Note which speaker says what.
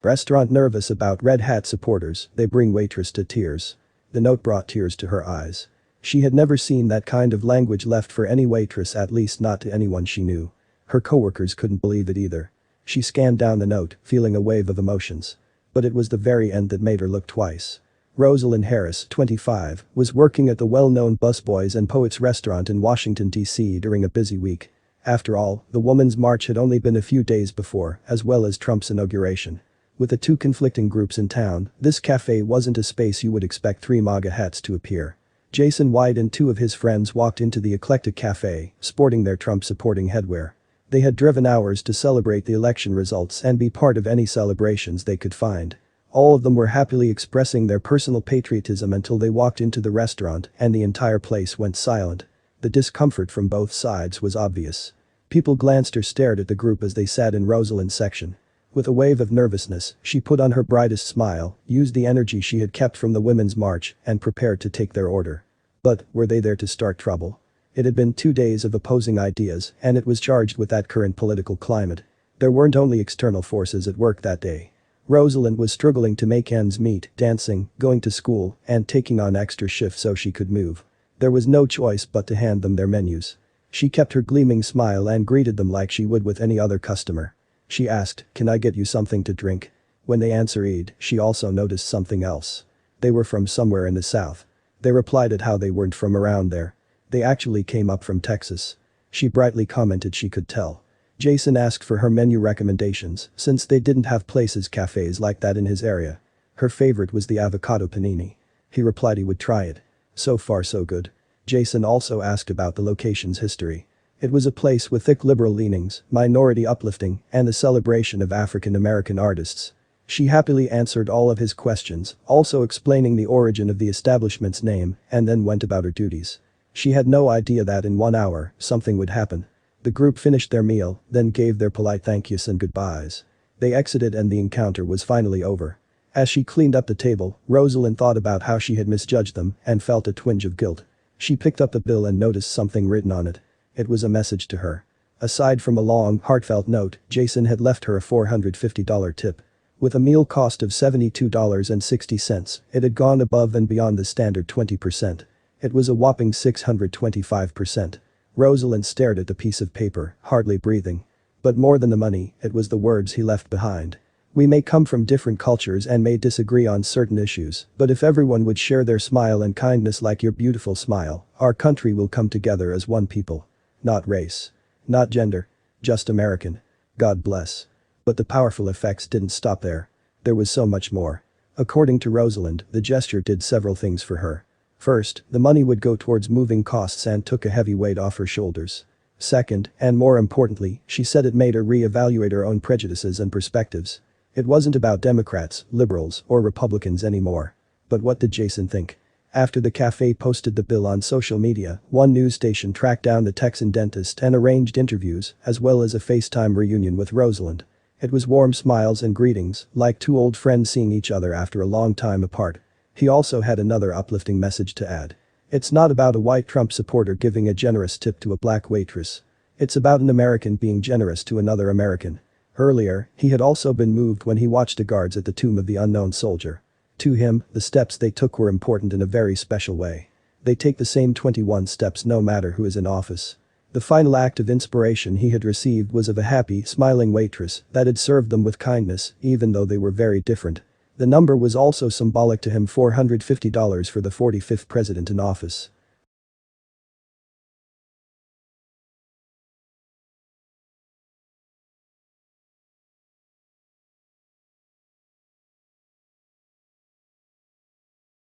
Speaker 1: Restaurant nervous about Red Hat supporters, they bring waitress to tears. The note brought tears to her eyes. She had never seen that kind of language left for any waitress, at least not to anyone she knew. Her coworkers couldn't believe it either. She scanned down the note, feeling a wave of emotions. But it was the very end that made her look twice. Rosalind Harris, 25, was working at the well-known Busboys and Poets restaurant in Washington, D.C. during a busy week. After all, the Women's March had only been a few days before, as well as Trump's inauguration. With the two conflicting groups in town, this cafe wasn't a space you would expect three MAGA hats to appear. Jason White and two of his friends walked into the eclectic cafe, sporting their Trump-supporting headwear. They had driven hours to celebrate the election results and be part of any celebrations they could find. All of them were happily expressing their personal patriotism until they walked into the restaurant and the entire place went silent. The discomfort from both sides was obvious. People glanced or stared at the group as they sat in Rosalind's section. With a wave of nervousness, she put on her brightest smile, used the energy she had kept from the Women's March, and prepared to take their order. But, were they there to start trouble? It had been 2 days of opposing ideas, and it was charged with that current political climate. There weren't only external forces at work that day. Rosalind was struggling to make ends meet, dancing, going to school, and taking on extra shifts so she could move. There was no choice but to hand them their menus. She kept her gleaming smile and greeted them like she would with any other customer. She asked, "Can I get you something to drink?" When they answered, she also noticed something else. They were from somewhere in the South. They replied at how they weren't from around there. They actually came up from Texas. She brightly commented she could tell. Jason asked for her menu recommendations, since they didn't have cafes like that in his area. Her favorite was the avocado panini. He replied he would try it. So far so good. Jason also asked about the location's history. It was a place with thick liberal leanings, minority uplifting, and the celebration of African American artists. She happily answered all of his questions, also explaining the origin of the establishment's name, and then went about her duties. She had no idea that in 1 hour, something would happen. The group finished their meal, then gave their polite thank yous and goodbyes. They exited and the encounter was finally over. As she cleaned up the table, Rosalind thought about how she had misjudged them and felt a twinge of guilt. She picked up the bill and noticed something written on it. It was a message to her. Aside from a long, heartfelt note, Jason had left her a $450 tip. With a meal cost of $72.60, it had gone above and beyond the standard 20%. It was a whopping 625%. Rosalind stared at the piece of paper, hardly breathing. But more than the money, it was the words he left behind. "We may come from different cultures and may disagree on certain issues, but if everyone would share their smile and kindness like your beautiful smile, our country will come together as one people. Not race. Not gender. Just American. God bless." But the powerful effects didn't stop there. There was so much more. According to Rosalind, the gesture did several things for her. First, the money would go towards moving costs and took a heavy weight off her shoulders. Second, and more importantly, she said it made her re-evaluate her own prejudices and perspectives. It wasn't about Democrats, liberals, or Republicans anymore. But what did Jason think? After the cafe posted the bill on social media, one news station tracked down the Texan dentist and arranged interviews, as well as a FaceTime reunion with Rosalind. It was warm smiles and greetings, like two old friends seeing each other after a long time apart. He also had another uplifting message to add. It's not about a white Trump supporter giving a generous tip to a black waitress. It's about an American being generous to another American. Earlier, he had also been moved when he watched the guards at the tomb of the unknown soldier. To him, the steps they took were important in a very special way. They take the same 21 steps no matter who is in office. The final act of inspiration he had received was of a happy, smiling waitress that had served them with kindness, even though they were very different. The number was also symbolic to him, $450 for the 45th president in office.